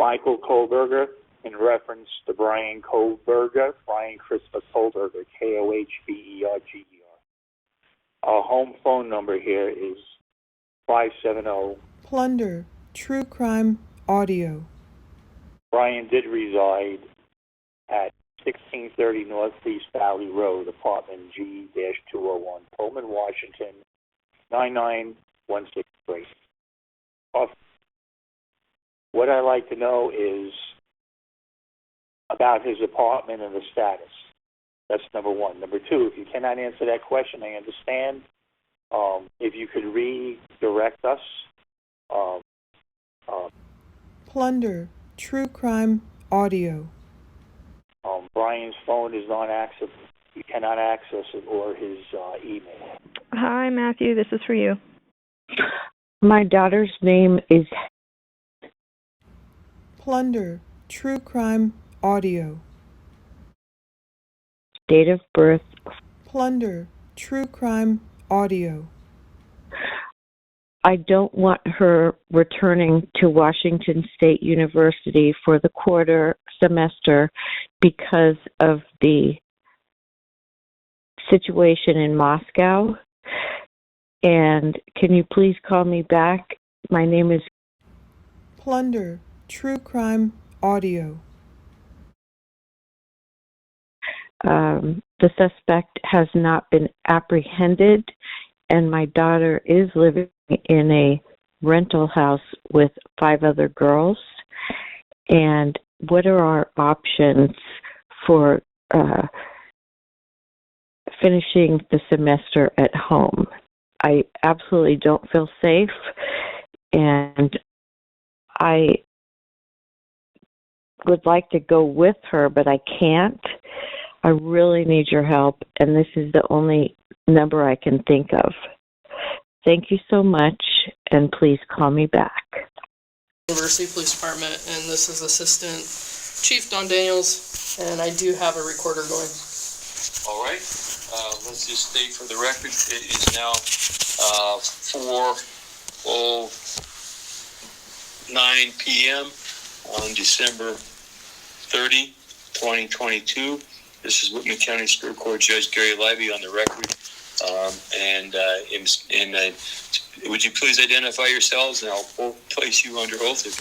Michael Kohberger in reference to Bryan Kohberger, Bryan Christopher Kohberger, Kohberger. Our home phone number here is 570. Plunder, True Crime Audio. Bryan did reside at 1630 Northeast Valley Road, apartment G-201, Pullman, Washington, 99163. What I'd like to know is about his apartment and the status. That's number one. Number two, if you cannot answer that question, I understand. If you could redirect us. Plunder, True Crime Audio. Bryan's phone is not accessible. You cannot access it or his email. Hi, Matthew. This is for you. My daughter's name is Plunder, True Crime Audio. date of birth. Plunder, True Crime Audio. I don't want her returning to Washington State University for the quarter semester because of the situation in Moscow. And can you please call me back? My name is Plunder, True Crime Audio. The suspect has not been apprehended, and my daughter is living in a rental house with 5 other girls. And what are our options for finishing the semester at home? I absolutely don't feel safe, and I would like to go with her, but I can't. I really need your help, and this is the only number I can think of. Thank you so much, and please call me back. University Police Department, and this is Assistant Chief Don Daniels, and I do have a recorder going. All right. Let's just state for the record, it is now 4:09 p.m. on December 30, 2022. This is Whitman County Superior Court Judge Gary Libby on the record. Would you please identify yourselves, and I'll place you under oath if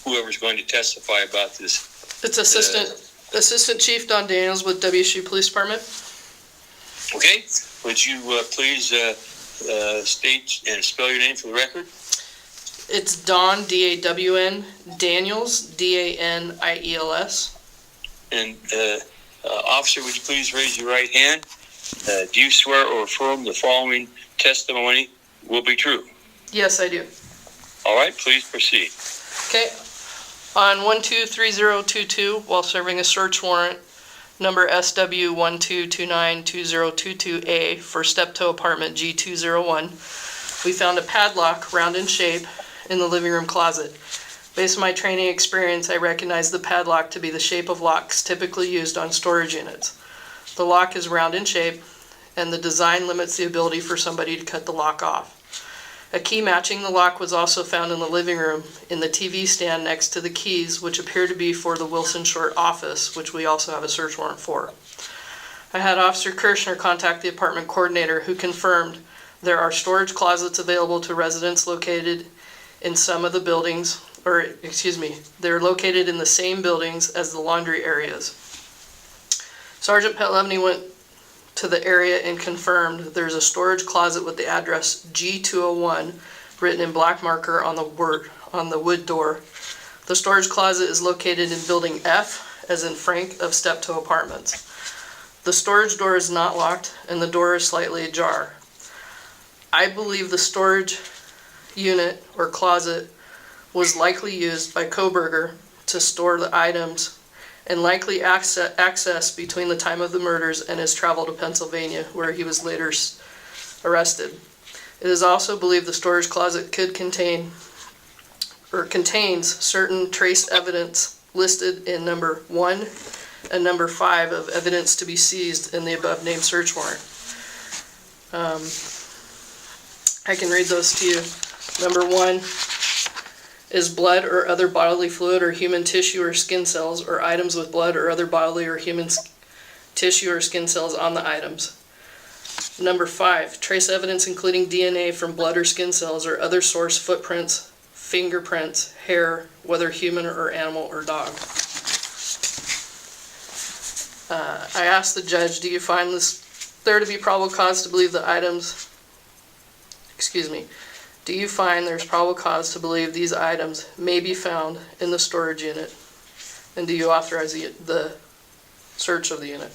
whoever's going to testify about this. It's Assistant Chief Don Daniels with WSU Police Department. Okay. Would you please state and spell your name for the record? It's Don, D-A-W-N, Daniels, D-A-N-I-E-L-S. And officer, would you please raise your right hand? Do you swear or affirm the following testimony will be true? Yes, I do. All right, please proceed. Okay. On 123022, while serving a search warrant, number SW12292022A for Steptoe Apartment G201, we found a padlock round in shape in the living room closet. Based on my training experience, I recognize the padlock to be the shape of locks typically used on storage units. The lock is round in shape, and the design limits the ability for somebody to cut the lock off. A key matching the lock was also found in the living room in the TV stand next to the keys, which appear to be for the Wilson Short office, which we also have a search warrant for. I had Officer Kirshner contact the apartment coordinator, who confirmed there are storage closets available to residents located in some of the buildings, they're located in the same buildings as the laundry areas. Sergeant Petlevny went to the area and confirmed there's a storage closet with the address G201 written in black marker on the wood door. The storage closet is located in building F, as in Frank, of Steptoe Apartments. The storage door is not locked, and the door is slightly ajar. I believe the storage unit or closet was likely used by Kohberger to store the items and likely access between the time of the murders and his travel to Pennsylvania, where he was later arrested. It is also believed the storage closet could contains certain trace evidence listed in number 1 and number 5 of evidence to be seized in the above named search warrant. I can read those to you. Number 1 is blood or other bodily fluid or human tissue or skin cells or items with blood or other bodily or human tissue or skin cells on the items. Number 5, trace evidence including DNA from blood or skin cells or other source footprints, fingerprints, hair, whether human or animal or dog. I asked the judge, do you find there to be probable cause to believe the items, do you find there's probable cause to believe these items may be found in the storage unit? And do you authorize the search of the unit?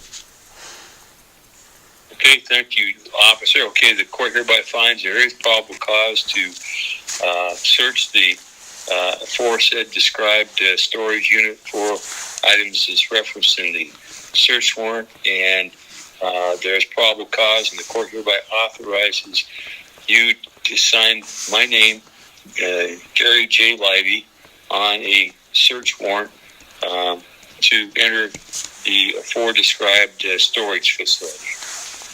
Okay, thank you, officer. Okay, the court hereby finds there is probable cause to search the aforesaid described storage unit for items as referenced in the search warrant, and there's probable cause, and the court hereby authorizes you to sign my name, Gary J. Livey, on a search warrant to enter the afore-described storage facility.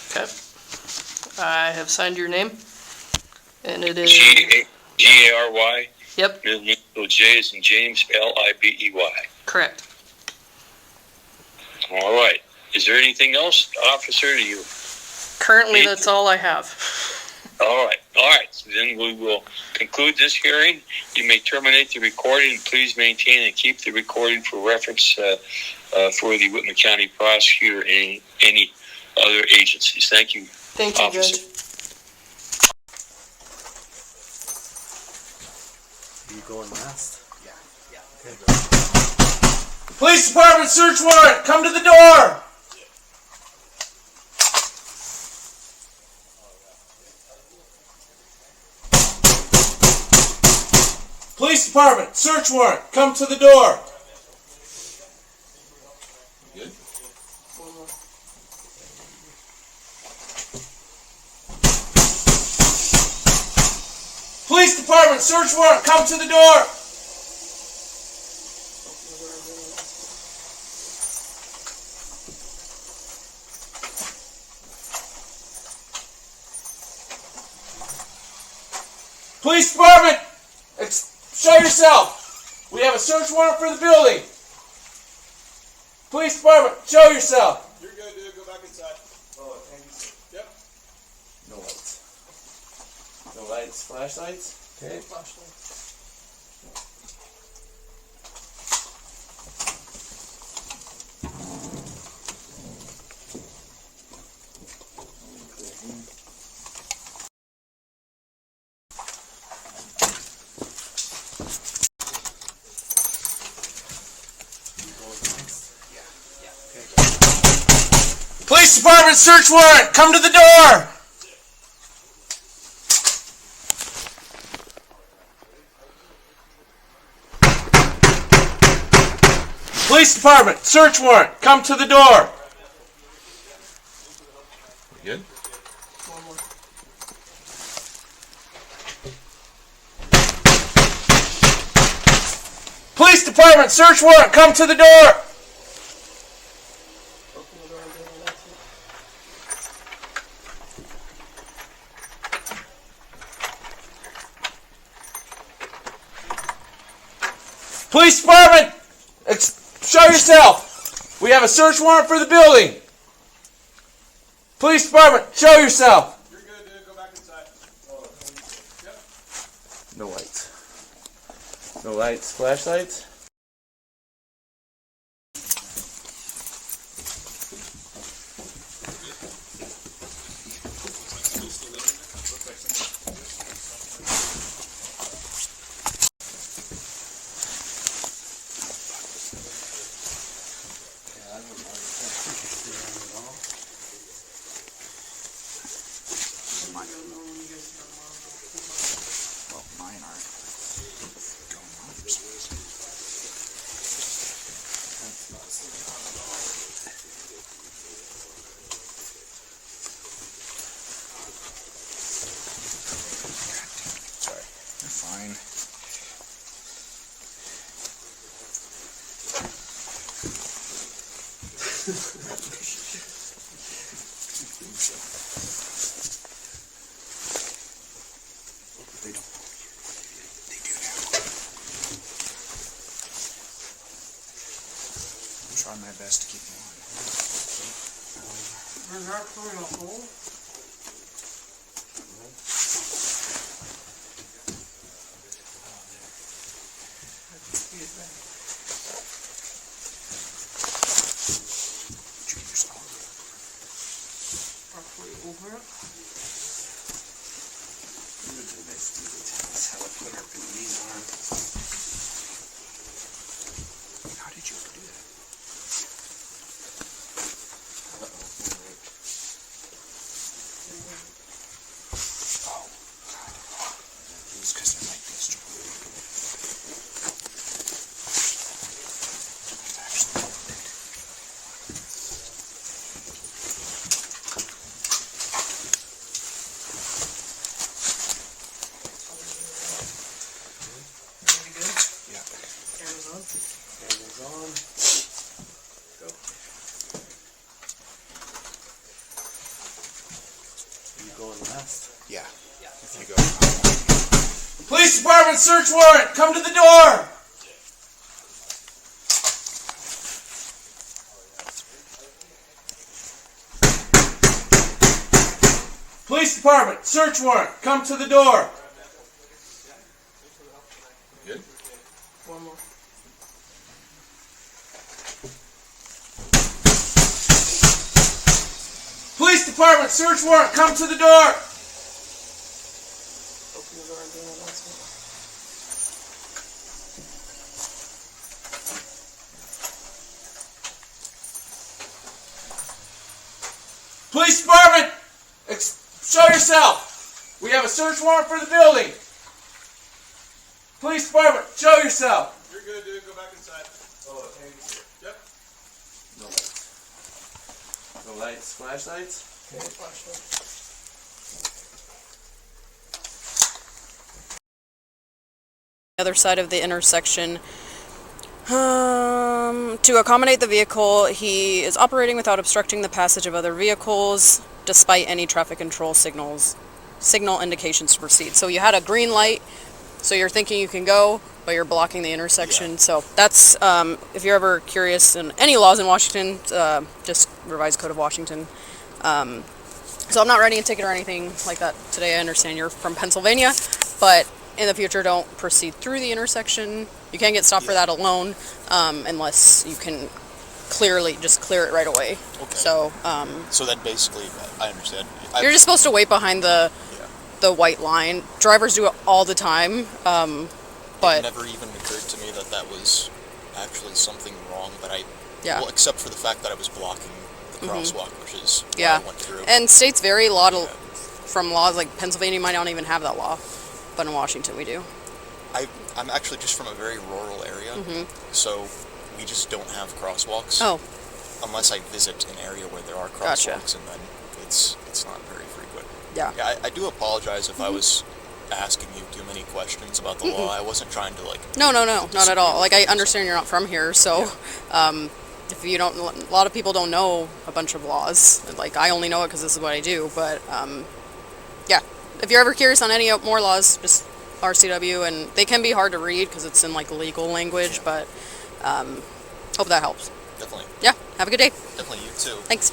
Okay. I have signed your name, and it is G-A-R-Y. Yep. Middle J is in James, L-I-B-E-Y. Correct. All right. Is there anything else, officer? Do you? Currently, that's all I have. All right. All right. So then we will conclude this hearing. You may terminate the recording. Please maintain and keep the recording for reference for the Whitman County prosecutor and any other agencies. Thank you. Thank you, officer. Judge. You going last? Yeah. Okay. Police Department search warrant! Come to the door! Police Department search warrant! Come to the door! Good? Police Department search warrant! Come to the door! Police Department! Show yourself! We have a search warrant for the building! Police Department, show yourself! You're good, dude. Go back inside. Oh, thank you, sir. Yep. No lights. No lights. Flashlights? Okay. Flashlight. Police Department search warrant! Come to the door! Police Department search warrant! Come to the door! Good? Police Department search warrant! Come to the door! Police Department! Show yourself! We have a search warrant for the building! Police Department, show yourself! You're good, dude. Go back inside. Oh, thank you, sir. Yep. No lights. No lights. Flashlights? try my best to keep them on. There's actually a hole. Roughly over it. How did you ever do that? Oh, God. It's because there might be a struggle. It's actually loaded. Pretty good. Yeah. Camera's on. Camera's on. Go. You going last? Yeah. If you go. Police department search warrant. Come to the door. Police department search warrant. Come to the door. Good? One more. Police department search warrant. Come to the door. Open the door and do an announcement. Police department, show yourself. We have a search warrant for the building. Police department, show yourself. You're good, dude. Go back inside. Oh, thanks. Yep. No lights. No lights. Flashlights? Other side of the intersection. To accommodate the vehicle, he is operating without obstructing the passage of other vehicles, despite any traffic control signal indications to proceed. So you had a green light, so you're thinking you can go, but you're blocking the intersection. Yeah. So that's, if you're ever curious in any laws in Washington, just Revised Code of Washington. So I'm not writing a ticket or anything like that today. I understand you're from Pennsylvania, but in the future, don't proceed through the intersection. You can't get stopped for that alone, unless you can just clear it right away. Okay. So, So then basically, I understand. you're just supposed to wait behind the white line. Drivers do it all the time, but it never even occurred to me that that was actually something wrong. But well, except for the fact that I was blocking the crosswalk, which is what I went through. And states vary a lot from laws. Like Pennsylvania might not even have that law, but in Washington we do. I'm actually just from a very rural area, so we just don't have crosswalks. Oh. Unless I visit an area where there are crosswalks, and then it's not very frequent. Yeah. I do apologize if I was asking you too many questions about the law. I wasn't trying to No, not at all. Like, I understand you're not from here, so if you don't, a lot of people don't know a bunch of laws. Like, I only know it because this is what I do. But if you're ever curious on any more laws, just RCW, and they can be hard to read because it's in like legal language. But hope that helps. Definitely. Yeah. Have a good day. Definitely, you too. Thanks.